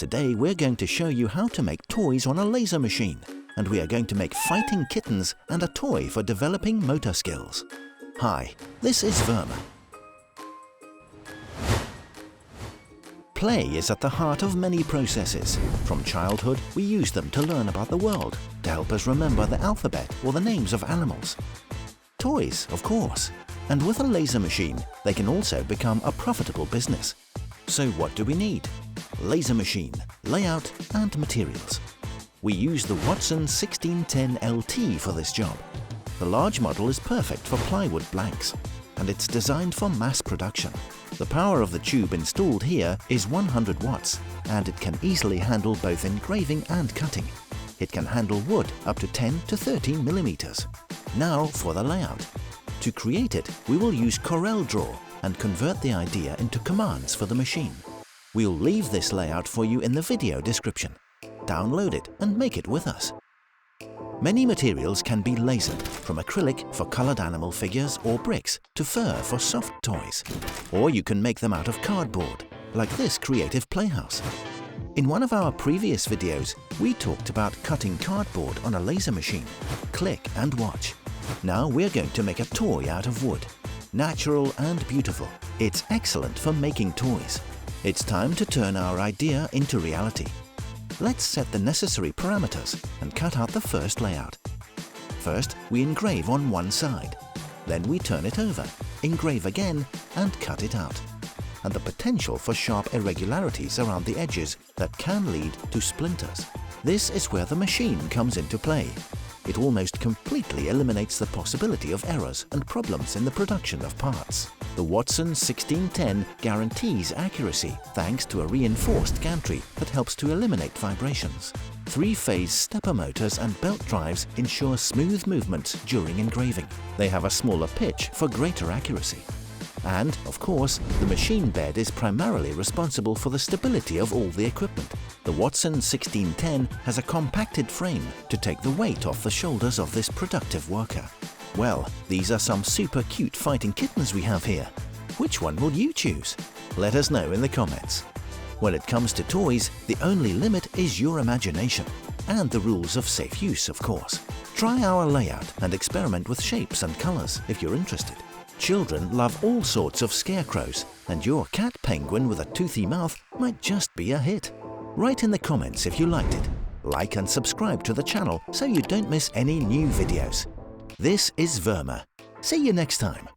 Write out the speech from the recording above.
Today we're going to show you how to make toys on a laser machine, and we are going to make fighting kittens and a toy for developing motor skills. Hi, this is Virmer. Play is at the heart of many processes. From childhood, we use them to learn about the world, to help us remember the alphabet or the names of animals. Toys, of course. And with a laser machine, they can also become a profitable business. So what do we need? Laser machine, layout and materials. We use the Wattsan 1610 LT for this job. The large model is perfect for plywood blanks, and it's designed for mass production. The power of the tube installed here is 100 watts, and it can easily handle both engraving and cutting. It can handle wood up to 10 to 13 millimeters. Now for the layout. To create it, we will use CorelDRAW and convert the idea into commands for the machine. We'll leave this layout for you in the video description. Download it and make it with us. Many materials can be lasered, from acrylic for colored animal figures or bricks to fur for soft toys. Or you can make them out of cardboard, like this creative playhouse. In one of our previous videos, we talked about cutting cardboard on a laser machine. Click and watch. Now we're going to make a toy out of wood. Natural and beautiful, it's excellent for making toys. It's time to turn our idea into reality. Let's set the necessary parameters and cut out the first layout. First, we engrave on one side. Then we turn it over, engrave again and cut it out. And the potential for sharp irregularities around the edges that can lead to splinters. This is where the machine comes into play. It almost completely eliminates the possibility of errors and problems in the production of parts. The Wattsan 1610 guarantees accuracy thanks to a reinforced gantry that helps to eliminate vibrations. 3-phase stepper motors and belt drives ensure smooth movements during engraving. They have a smaller pitch for greater accuracy. And, of course, the machine bed is primarily responsible for the stability of all the equipment. The Wattsan 1610 has a compacted frame to take the weight off the shoulders of this productive worker. Well, these are some super cute fighting kittens we have here. Which one will you choose? Let us know in the comments. When it comes to toys, the only limit is your imagination. And the rules of safe use, of course. Try our layout and experiment with shapes and colors if you're interested. Children love all sorts of scarecrows, and your cat penguin with a toothy mouth might just be a hit. Write in the comments if you liked it. Like and subscribe to the channel so you don't miss any new videos. This is Virmer. See you next time.